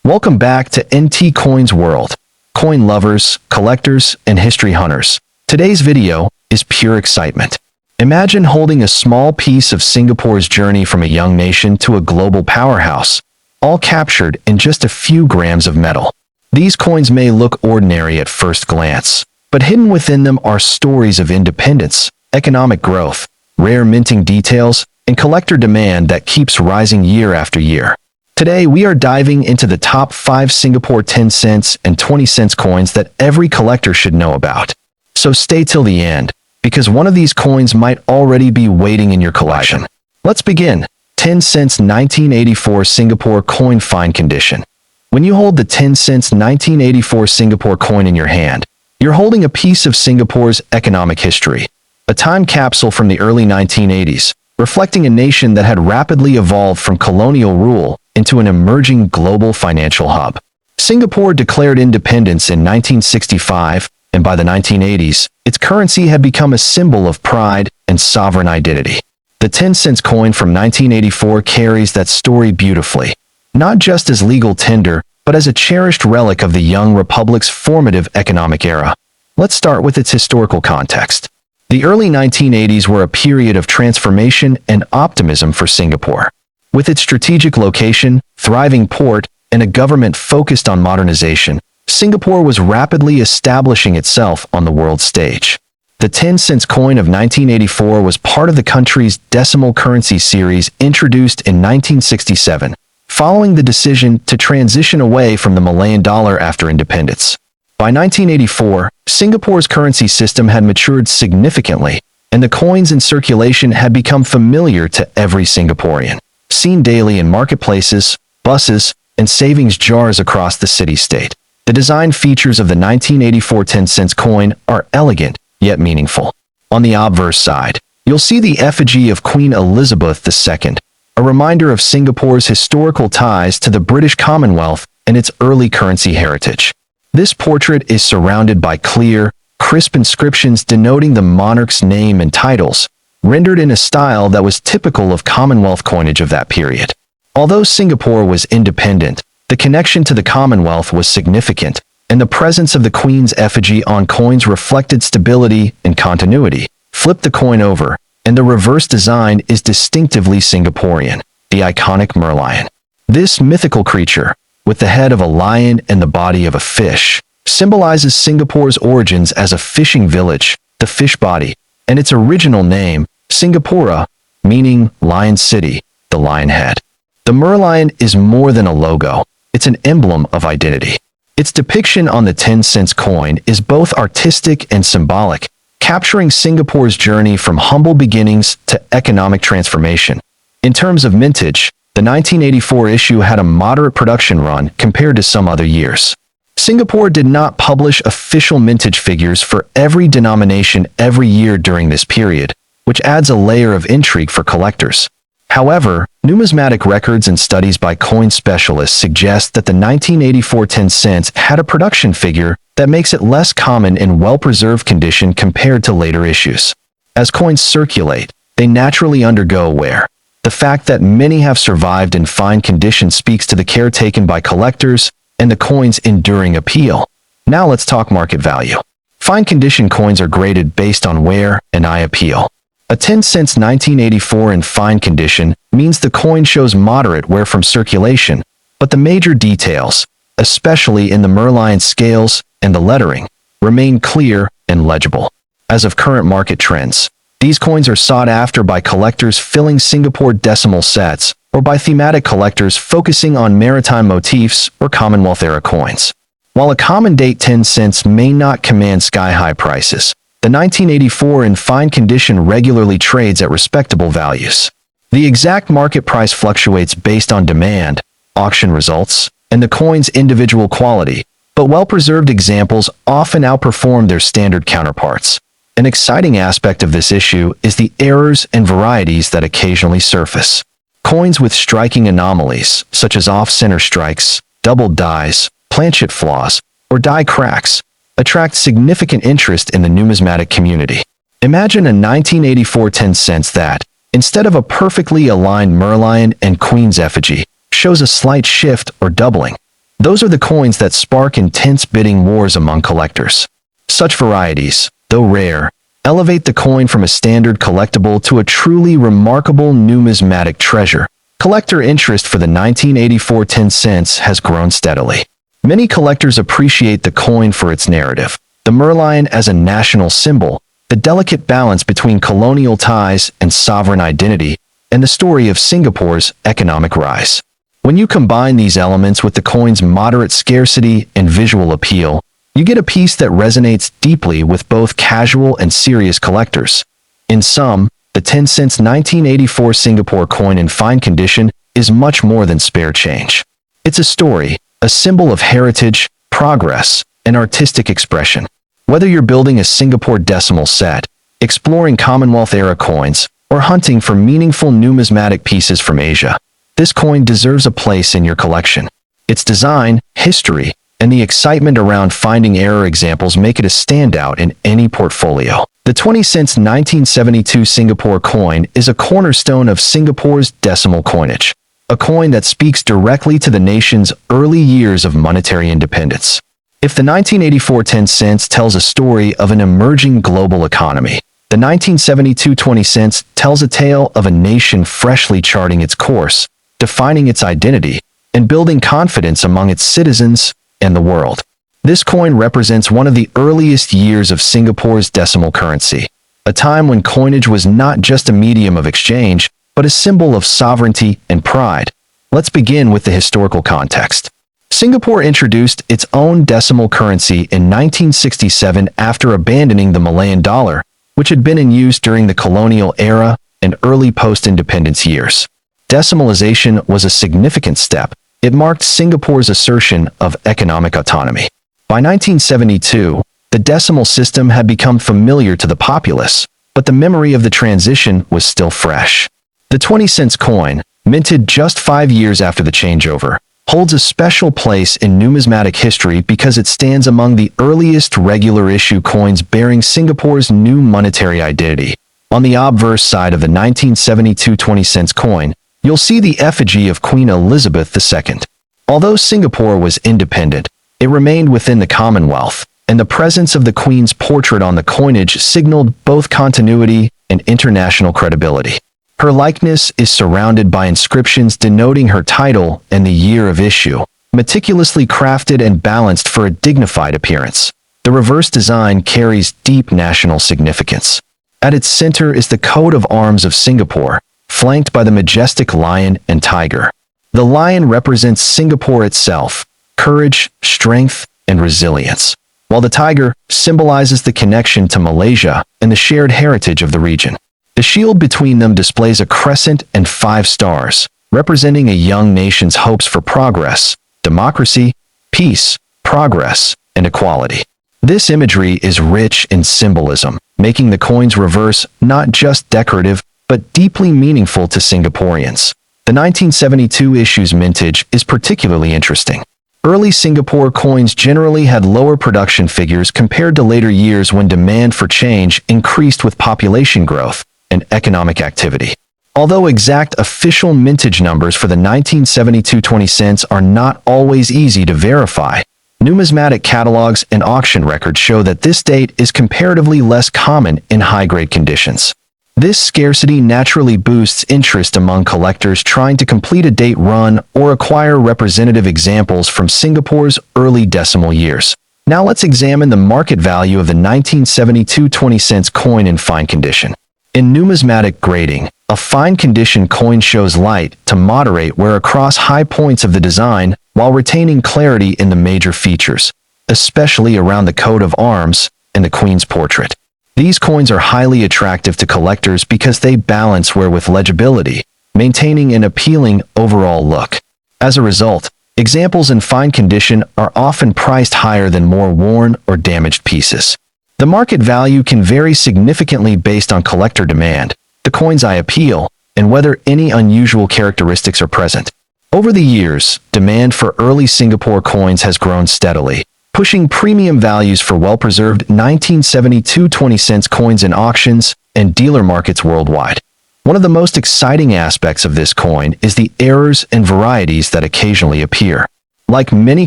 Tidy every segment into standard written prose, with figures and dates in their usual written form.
Welcome back to NT Coins World, coin lovers, collectors, and history hunters. Today's video is pure excitement. Imagine holding a small piece of Singapore's journey from a young nation to a global powerhouse, all captured in just a few grams of metal. These coins may look ordinary at first glance, but hidden within them are stories of independence, economic growth, rare minting details, and collector demand that keeps rising year after year. Today, we are diving into the top 5 Singapore 10 cents and 20 cents coins that every collector should know about. So stay till the end, because one of these coins might already be waiting in your collection. Let's begin. 10 cents 1984 Singapore coin fine condition. When you hold the 10 cents 1984 Singapore coin in your hand, you're holding a piece of Singapore's economic history, a time capsule from the early 1980s, reflecting a nation that had rapidly evolved from colonial rule into an emerging global financial hub. Singapore declared independence in 1965, and by the 1980s, its currency had become a symbol of pride and sovereign identity. The 10 cents coin from 1984 carries that story beautifully, not just as legal tender, but as a cherished relic of the young republic's formative economic era. Let's start with its historical context. The early 1980s were a period of transformation and optimism for Singapore. With its strategic location, thriving port, and a government focused on modernization, Singapore was rapidly establishing itself on the world stage. The 10 cents coin of 1984 was part of the country's decimal currency series introduced in 1967, following the decision to transition away from the Malayan dollar after independence. By 1984, Singapore's currency system had matured significantly, and the coins in circulation had become familiar to every Singaporean, seen daily in marketplaces, buses, and savings jars across the city-state. The design features of the 1984 10 cents coin are elegant, yet meaningful. On the obverse side, you'll see the effigy of Queen Elizabeth II, a reminder of Singapore's historical ties to the British Commonwealth and its early currency heritage. This portrait is surrounded by clear, crisp inscriptions denoting the monarch's name and titles, rendered in a style that was typical of Commonwealth coinage of that period. Although Singapore was independent, the connection to the Commonwealth was significant, and the presence of the Queen's effigy on coins reflected stability and continuity. Flip the coin over, and the reverse design is distinctively Singaporean, the iconic merlion. This mythical creature, with the head of a lion and the body of a fish, symbolizes Singapore's origins as a fishing village, the fish body, and its original name, Singapura, meaning Lion City, the lion head. The merlion is more than a logo, it's an emblem of identity. Its depiction on the 10 cents coin is both artistic and symbolic, capturing Singapore's journey from humble beginnings to economic transformation. In terms of mintage, the 1984 issue had a moderate production run compared to some other years. Singapore did not publish official mintage figures for every denomination every year during this period, which adds a layer of intrigue for collectors. However, numismatic records and studies by coin specialists suggest that the 1984 10 cents had a production figure that makes it less common in well-preserved condition compared to later issues. As coins circulate, they naturally undergo wear. The fact that many have survived in fine condition speaks to the care taken by collectors and the coin's enduring appeal. Now let's talk market value. Fine condition coins are graded based on wear and eye appeal. A 10 cents 1984 in fine condition means the coin shows moderate wear from circulation, but the major details, especially in the merlion scales and the lettering, remain clear and legible. As of current market trends, these coins are sought after by collectors filling Singapore decimal sets or by thematic collectors focusing on maritime motifs or Commonwealth-era coins. While a common date 10 cents may not command sky-high prices, the 1984 in fine condition regularly trades at respectable values. The exact market price fluctuates based on demand, auction results, and the coin's individual quality, but well-preserved examples often outperform their standard counterparts. An exciting aspect of this issue is the errors and varieties that occasionally surface. Coins with striking anomalies, such as off-center strikes, doubled dies, planchet flaws, or die cracks, attract significant interest in the numismatic community. Imagine a 1984 10 cents that, instead of a perfectly aligned merlion and queen's effigy, shows a slight shift or doubling. Those are the coins that spark intense bidding wars among collectors. Such varieties, though rare, elevate the coin from a standard collectible to a truly remarkable numismatic treasure. Collector interest for the 1984 10 cents has grown steadily. Many collectors appreciate the coin for its narrative, the merlion as a national symbol, the delicate balance between colonial ties and sovereign identity, and the story of Singapore's economic rise. When you combine these elements with the coin's moderate scarcity and visual appeal, you get a piece that resonates deeply with both casual and serious collectors. In sum, the 10 cents 1984 Singapore coin in fine condition is much more than spare change. It's a story, a symbol of heritage, progress, and artistic expression. Whether you're building a Singapore decimal set, exploring Commonwealth-era coins, or hunting for meaningful numismatic pieces from Asia, this coin deserves a place in your collection. Its design, history, and the excitement around finding error examples make it a standout in any portfolio. The 20 cents 1972 Singapore coin is a cornerstone of Singapore's decimal coinage, a coin that speaks directly to the nation's early years of monetary independence. If the 1984 10 cents tells a story of an emerging global economy, the 1972 20 cents tells a tale of a nation freshly charting its course, defining its identity, and building confidence among its citizens and the world. This coin represents one of the earliest years of Singapore's decimal currency, a time when coinage was not just a medium of exchange, but a symbol of sovereignty and pride. Let's begin with the historical context. Singapore introduced its own decimal currency in 1967 after abandoning the Malayan dollar, which had been in use during the colonial era and early post-independence years. Decimalization was a significant step. It marked Singapore's assertion of economic autonomy. By 1972, the decimal system had become familiar to the populace, but the memory of the transition was still fresh. The 20 cents coin, minted just 5 years after the changeover, holds a special place in numismatic history because it stands among the earliest regular-issue coins bearing Singapore's new monetary identity. On the obverse side of the 1972 20 cents coin, you'll see the effigy of Queen Elizabeth II. Although Singapore was independent, it remained within the Commonwealth, and the presence of the Queen's portrait on the coinage signaled both continuity and international credibility. Her likeness is surrounded by inscriptions denoting her title and the year of issue, meticulously crafted and balanced for a dignified appearance. The reverse design carries deep national significance. At its center is the coat of arms of Singapore, flanked by the majestic lion and tiger. The lion represents Singapore itself, courage, strength, and resilience, while the tiger symbolizes the connection to Malaysia and the shared heritage of the region. The shield between them displays a crescent and 5 stars, representing a young nation's hopes for progress, democracy, peace, progress, and equality. This imagery is rich in symbolism, making the coin's reverse not just decorative, but deeply meaningful to Singaporeans. The 1972 issue's mintage is particularly interesting. Early Singapore coins generally had lower production figures compared to later years when demand for change increased with population growth and economic activity. Although exact official mintage numbers for the 1972 20 cents are not always easy to verify, numismatic catalogs and auction records show that this date is comparatively less common in high-grade conditions. This scarcity naturally boosts interest among collectors trying to complete a date run or acquire representative examples from Singapore's early decimal years. Now let's examine the market value of the 1972 20 cents coin in fine condition. In numismatic grading, a fine condition coin shows light to moderate wear across high points of the design while retaining clarity in the major features, especially around the coat of arms and the Queen's portrait. These coins are highly attractive to collectors because they balance wear with legibility, maintaining an appealing overall look. As a result, examples in fine condition are often priced higher than more worn or damaged pieces. The market value can vary significantly based on collector demand, the coin's eye appeal, and whether any unusual characteristics are present. Over the years, demand for early Singapore coins has grown steadily, pushing premium values for well-preserved 1972 20 cents coins in auctions and dealer markets worldwide. One of the most exciting aspects of this coin is the errors and varieties that occasionally appear. Like many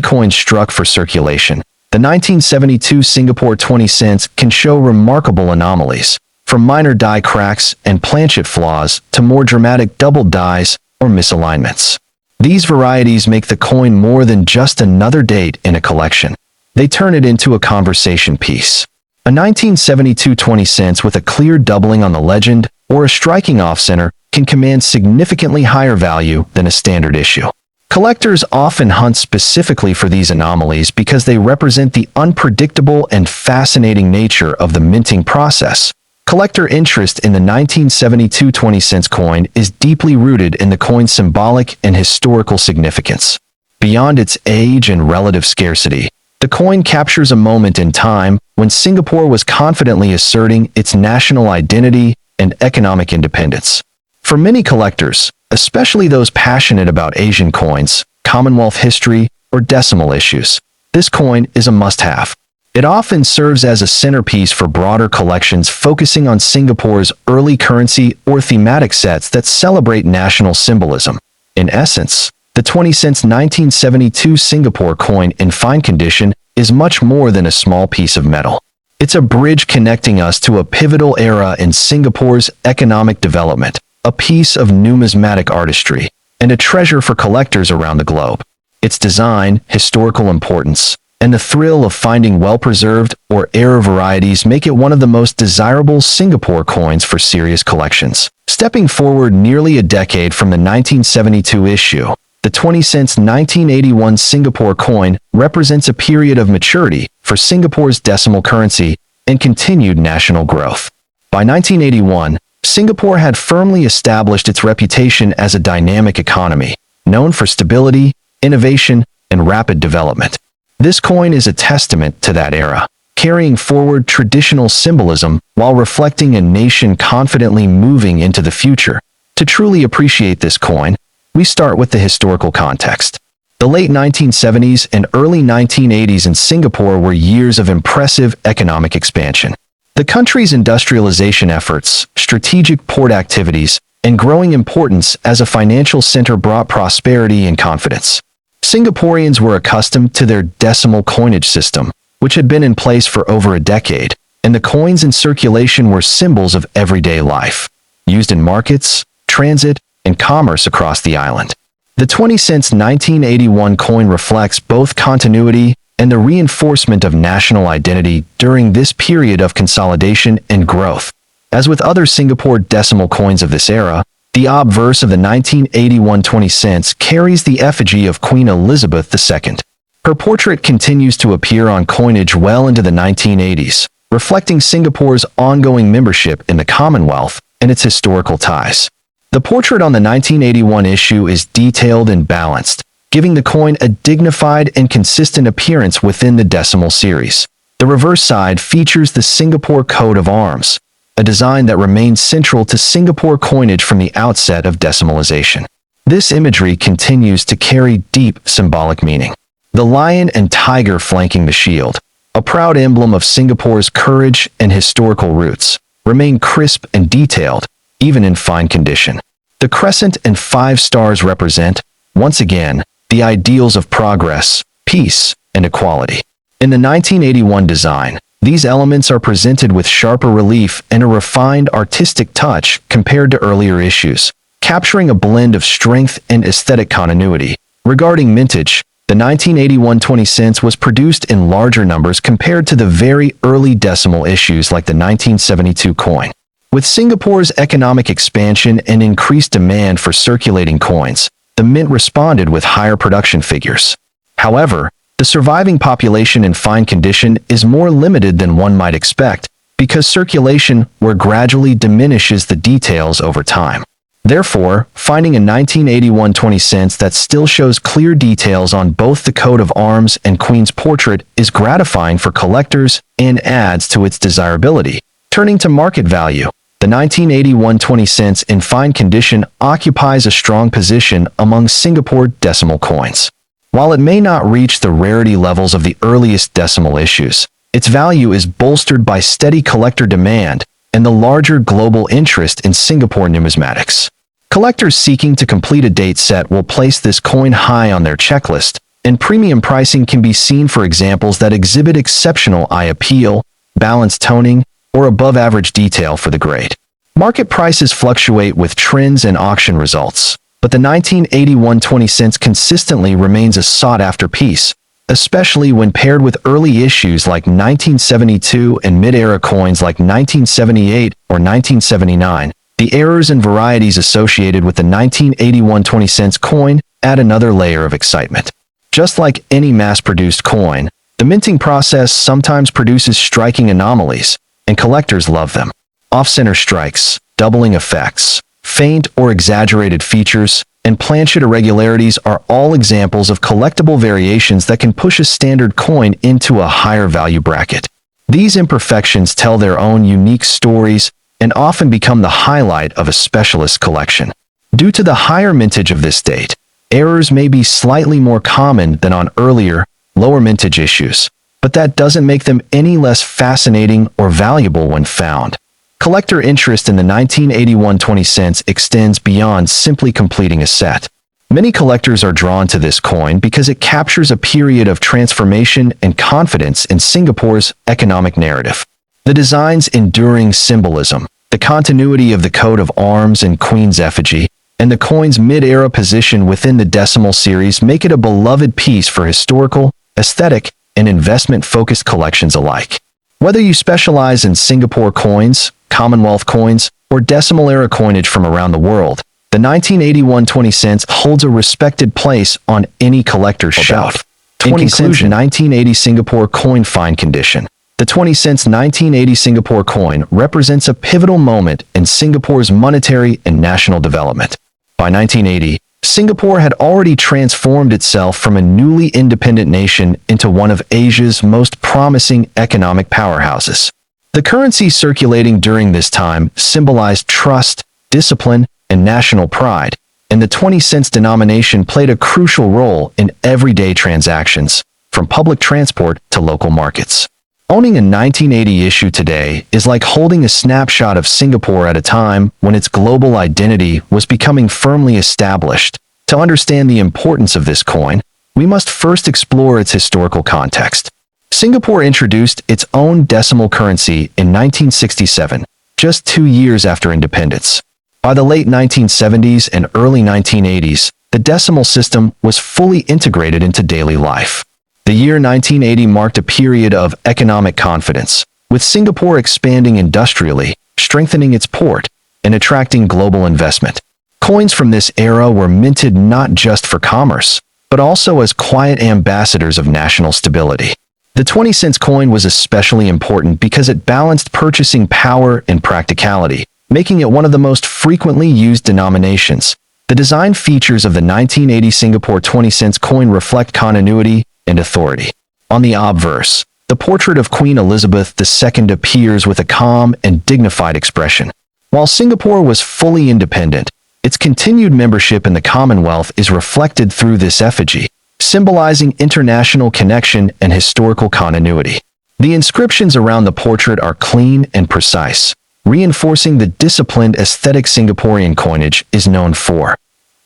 coins struck for circulation, the 1972 Singapore 20 cents can show remarkable anomalies, from minor die cracks and planchet flaws to more dramatic double dies or misalignments. These varieties make the coin more than just another date in a collection. They turn it into a conversation piece. A 1972 20 cents with a clear doubling on the legend or a striking off-center can command significantly higher value than a standard issue. Collectors often hunt specifically for these anomalies because they represent the unpredictable and fascinating nature of the minting process. Collector interest in the 1972 20 cents coin is deeply rooted in the coin's symbolic and historical significance. Beyond its age and relative scarcity, the coin captures a moment in time when Singapore was confidently asserting its national identity and economic independence. For many collectors, especially those passionate about Asian coins, Commonwealth history, or decimal issues, this coin is a must-have. It often serves as a centerpiece for broader collections focusing on Singapore's early currency or thematic sets that celebrate national symbolism. In essence, the 20 cents 1972 Singapore coin in fine condition is much more than a small piece of metal. It's a bridge connecting us to a pivotal era in Singapore's economic development, a piece of numismatic artistry, and a treasure for collectors around the globe. Its design, historical importance, and the thrill of finding well-preserved or era varieties make it one of the most desirable Singapore coins for serious collections. Stepping forward nearly a decade from the 1972 issue, the 20 cents 1981 Singapore coin represents a period of maturity for Singapore's decimal currency and continued national growth. By 1981, Singapore had firmly established its reputation as a dynamic economy, known for stability, innovation, and rapid development. This coin is a testament to that era, carrying forward traditional symbolism while reflecting a nation confidently moving into the future. To truly appreciate this coin, we start with the historical context. The late 1970s and early 1980s in Singapore were years of impressive economic expansion. The country's industrialization efforts, strategic port activities, and growing importance as a financial center brought prosperity and confidence. Singaporeans were accustomed to their decimal coinage system, which had been in place for over a decade, and the coins in circulation were symbols of everyday life, used in markets, transit, and commerce across the island. The 20 cents 1981 coin reflects both continuity and the reinforcement of national identity during this period of consolidation and growth. As with other Singapore decimal coins of this era, the obverse of the 1981 20 cents carries the effigy of Queen Elizabeth II. Her portrait continues to appear on coinage well into the 1980s, reflecting Singapore's ongoing membership in the Commonwealth and its historical ties. The portrait on the 1981 issue is detailed and balanced, giving the coin a dignified and consistent appearance within the decimal series. The reverse side features the Singapore coat of arms, a design that remains central to Singapore coinage from the outset of decimalization. This imagery continues to carry deep symbolic meaning. The lion and tiger flanking the shield, a proud emblem of Singapore's courage and historical roots, remain crisp and detailed, even in fine condition. The crescent and 5 stars represent, once again, the ideals of progress, peace, and equality. In the 1981 design, these elements are presented with sharper relief and a refined artistic touch compared to earlier issues, capturing a blend of strength and aesthetic continuity. Regarding mintage, the 1981 20 cents was produced in larger numbers compared to the very early decimal issues like the 1972 coin. With Singapore's economic expansion and increased demand for circulating coins, the mint responded with higher production figures. However, the surviving population in fine condition is more limited than one might expect because circulation gradually diminishes the details over time. Therefore, finding a 1981 20 cents that still shows clear details on both the coat of arms and Queen's portrait is gratifying for collectors and adds to its desirability. Turning to market value, the 1981 20 cents in fine condition occupies a strong position among Singapore decimal coins. While it may not reach the rarity levels of the earliest decimal issues, its value is bolstered by steady collector demand and the larger global interest in Singapore numismatics. Collectors seeking to complete a date set will place this coin high on their checklist, and premium pricing can be seen for examples that exhibit exceptional eye appeal, balanced toning, or above-average detail for the grade. Market prices fluctuate with trends and auction results, but the 1981 20 cents consistently remains a sought-after piece, especially when paired with early issues like 1972 and mid-era coins like 1978 or 1979. The errors and varieties associated with the 1981 20 cents coin add another layer of excitement. Just like any mass-produced coin, the minting process sometimes produces striking anomalies, and collectors love them. Off-center strikes, doubling effects, faint or exaggerated features, and planchet irregularities are all examples of collectible variations that can push a standard coin into a higher value bracket. These imperfections tell their own unique stories and often become the highlight of a specialist collection. Due to the higher mintage of this date, errors may be slightly more common than on earlier, lower mintage issues, but that doesn't make them any less fascinating or valuable when found. Collector interest in the 1981 20 cents extends beyond simply completing a set. Many collectors are drawn to this coin because it captures a period of transformation and confidence in Singapore's economic narrative. The design's enduring symbolism, the continuity of the coat of arms and Queen's effigy, and the coin's mid-era position within the decimal series make it a beloved piece for historical, aesthetic, and investment-focused collections alike. Whether you specialize in Singapore coins, Commonwealth coins, or decimal-era coinage from around the world, the 1981 20 cents holds a respected place on any collector's shelf. 20 cents 1980 Singapore coin fine condition. The 20 cents 1980 Singapore coin represents a pivotal moment in Singapore's monetary and national development. By 1980, Singapore had already transformed itself from a newly independent nation into one of Asia's most promising economic powerhouses. The currency circulating during this time symbolized trust, discipline, and national pride, and the 20 cents denomination played a crucial role in everyday transactions, from public transport to local markets. Owning a 1980 issue today is like holding a snapshot of Singapore at a time when its global identity was becoming firmly established. To understand the importance of this coin, we must first explore its historical context. Singapore introduced its own decimal currency in 1967, just 2 years after independence. By the late 1970s and early 1980s, the decimal system was fully integrated into daily life. The year 1980 marked a period of economic confidence, with Singapore expanding industrially, strengthening its port, and attracting global investment. Coins from this era were minted not just for commerce, but also as quiet ambassadors of national stability. The 20 cents coin was especially important because it balanced purchasing power and practicality, making it one of the most frequently used denominations. The design features of the 1980 Singapore 20 cents coin reflect continuity and authority. On the obverse, the portrait of Queen Elizabeth II appears with a calm and dignified expression. While Singapore was fully independent, its continued membership in the Commonwealth is reflected through this effigy, symbolizing international connection and historical continuity. The inscriptions around the portrait are clean and precise, reinforcing the disciplined aesthetic Singaporean coinage is known for.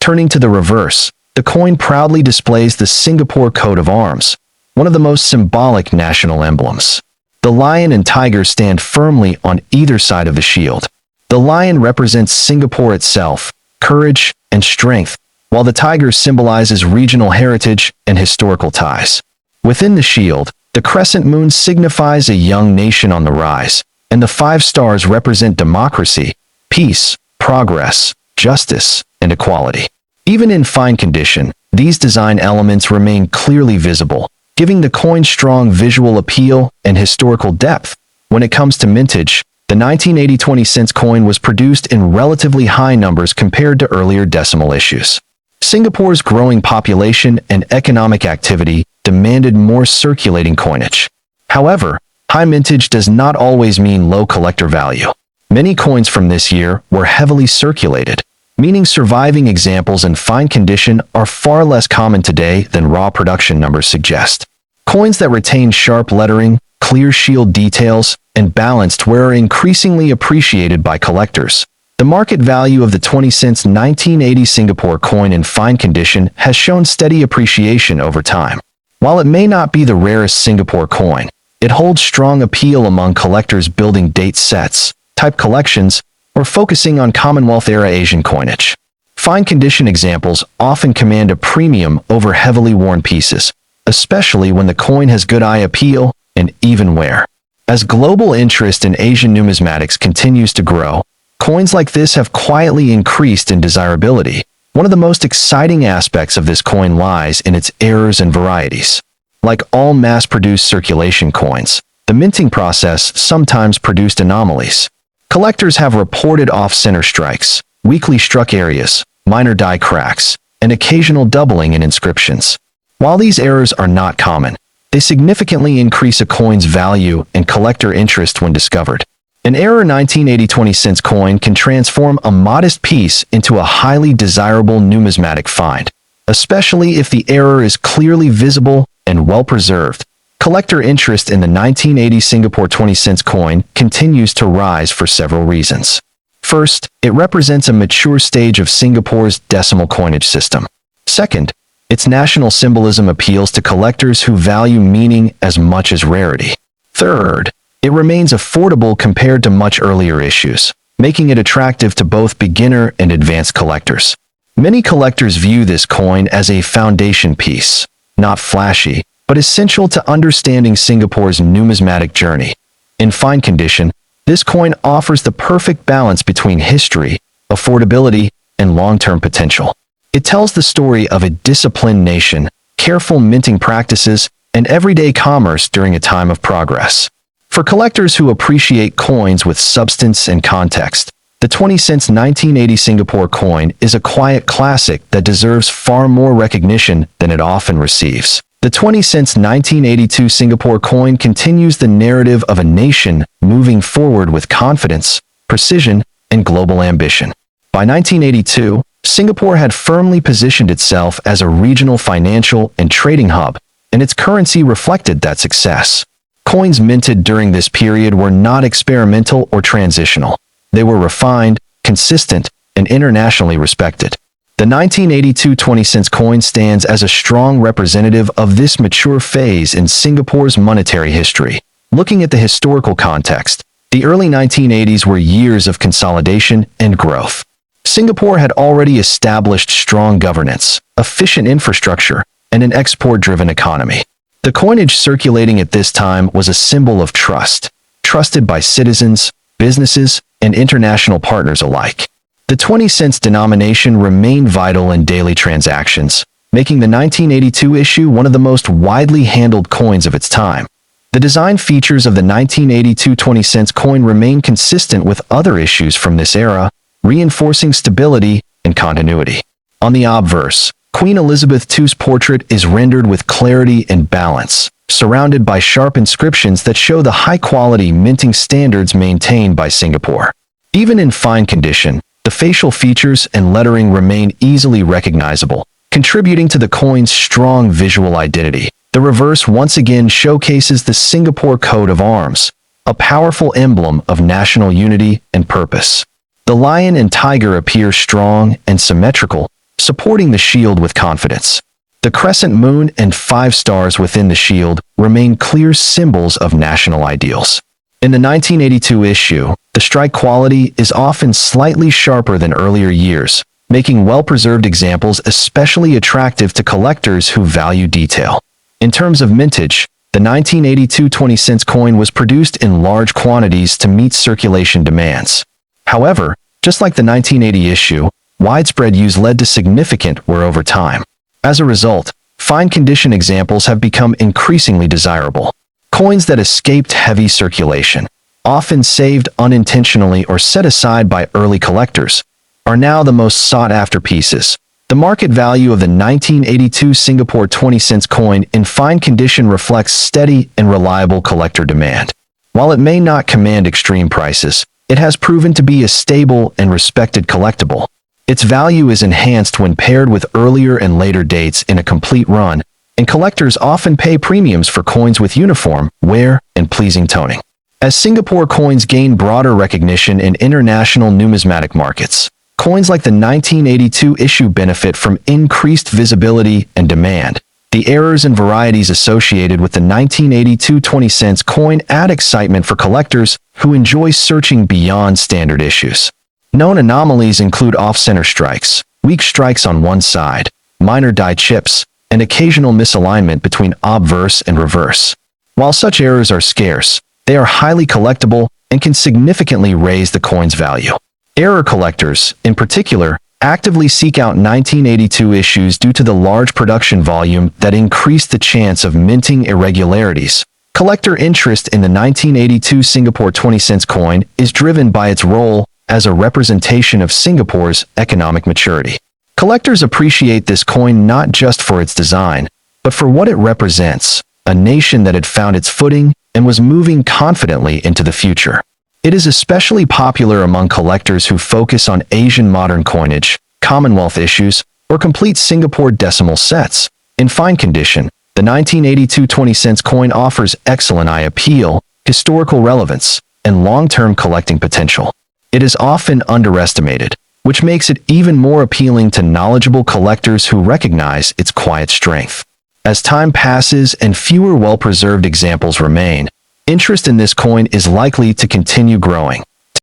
Turning to the reverse, the coin proudly displays the Singapore coat of arms, one of the most symbolic national emblems. The lion and tiger stand firmly on either side of the shield. The lion represents Singapore itself, courage, and strength, while the tiger symbolizes regional heritage and historical ties. Within the shield, the crescent moon signifies a young nation on the rise, and the 5 stars represent democracy, peace, progress, justice, and equality. Even in fine condition, these design elements remain clearly visible, giving the coin strong visual appeal and historical depth. When it comes to mintage, the 1980 20 cents coin was produced in relatively high numbers compared to earlier decimal issues. Singapore's growing population and economic activity demanded more circulating coinage. However, high mintage does not always mean low collector value. Many coins from this year were heavily circulated, meaning surviving examples in fine condition are far less common today than raw production numbers suggest. Coins that retain sharp lettering, clear shield details, and balanced wear are increasingly appreciated by collectors, The market value of the 20 cents 1980 Singapore coin in fine condition has shown steady appreciation over time. While it may not be the rarest Singapore coin, it holds strong appeal among collectors building date sets, type collections, or focusing on Commonwealth-era Asian coinage. Fine condition examples often command a premium over heavily worn pieces, especially when the coin has good eye appeal and even wear. As global interest in Asian numismatics continues to grow, coins like this have quietly increased in desirability. One of the most exciting aspects of this coin lies in its errors and varieties. Like all mass-produced circulation coins, the minting process sometimes produced anomalies. Collectors have reported off-center strikes, weakly struck areas, minor die cracks, and occasional doubling in inscriptions. While these errors are not common, they significantly increase a coin's value and collector interest when discovered. An error 1980 20-cent coin can transform a modest piece into a highly desirable numismatic find, especially if the error is clearly visible and well-preserved. Collector interest in the 1980 Singapore 20-cent coin continues to rise for several reasons. First, it represents a mature stage of Singapore's decimal coinage system. Second, its national symbolism appeals to collectors who value meaning as much as rarity. Third, it remains affordable compared to much earlier issues, making it attractive to both beginner and advanced collectors. Many collectors view this coin as a foundation piece, not flashy, but essential to understanding Singapore's numismatic journey. In fine condition, this coin offers the perfect balance between history, affordability, and long-term potential. It tells the story of a disciplined nation, careful minting practices, and everyday commerce during a time of progress. For collectors who appreciate coins with substance and context, the 20 cents 1980 Singapore coin is a quiet classic that deserves far more recognition than it often receives. The 20 cents 1982 Singapore coin continues the narrative of a nation moving forward with confidence, precision, and global ambition. By 1982, Singapore had firmly positioned itself as a regional financial and trading hub, and its currency reflected that success. Coins minted during this period were not experimental or transitional. They were refined, consistent, and internationally respected. The 1982 20-cent coin stands as a strong representative of this mature phase in Singapore's monetary history. Looking at the historical context, the early 1980s were years of consolidation and growth. Singapore had already established strong governance, efficient infrastructure, and an export-driven economy. The coinage circulating at this time was a symbol of trust, trusted by citizens, businesses, and international partners alike. The 20 cents denomination remained vital in daily transactions, making the 1982 issue one of the most widely handled coins of its time. The design features of the 1982 20 cents coin remain consistent with other issues from this era, reinforcing stability and continuity. On the obverse, Queen Elizabeth II's portrait is rendered with clarity and balance, surrounded by sharp inscriptions that show the high-quality minting standards maintained by Singapore. Even in fine condition, the facial features and lettering remain easily recognizable, contributing to the coin's strong visual identity. The reverse once again showcases the Singapore coat of arms, a powerful emblem of national unity and purpose. The lion and tiger appear strong and symmetrical, supporting the shield with confidence. The crescent moon and 5 stars within the shield remain clear symbols of national ideals. In the 1982 issue, the strike quality is often slightly sharper than earlier years, making well-preserved examples especially attractive to collectors who value detail. In terms of mintage, the 1982 20 cents coin was produced in large quantities to meet circulation demands. However, just like the 1980 issue, widespread use led to significant wear over time. As a result, fine condition examples have become increasingly desirable. Coins that escaped heavy circulation, often saved unintentionally or set aside by early collectors, are now the most sought-after pieces. The market value of the 1982 Singapore 20 cents coin in fine condition reflects steady and reliable collector demand. While it may not command extreme prices, it has proven to be a stable and respected collectible. Its value is enhanced when paired with earlier and later dates in a complete run, and collectors often pay premiums for coins with uniform, wear, and pleasing toning. As Singapore coins gain broader recognition in international numismatic markets, coins like the 1982 issue benefit from increased visibility and demand. The errors and varieties associated with the 1982 20-cent coin add excitement for collectors who enjoy searching beyond standard issues. Known anomalies include off-center strikes, weak strikes on one side, minor die chips, and occasional misalignment between obverse and reverse. While such errors are scarce, they are highly collectible and can significantly raise the coin's value. Error collectors, in particular, actively seek out 1982 issues due to the large production volume that increase the chance of minting irregularities. Collector interest in the 1982 Singapore 20-cent coin is driven by its role as a representation of Singapore's economic maturity. Collectors appreciate this coin not just for its design, but for what it represents, a nation that had found its footing and was moving confidently into the future. It is especially popular among collectors who focus on Asian modern coinage, Commonwealth issues, or complete Singapore decimal sets. In fine condition, the 1982 20-cent coin offers excellent eye appeal, historical relevance, and long-term collecting potential. It is often underestimated, which makes it even more appealing to knowledgeable collectors who recognize its quiet strength. As time passes and fewer well-preserved examples remain, interest in this coin is likely to continue growing.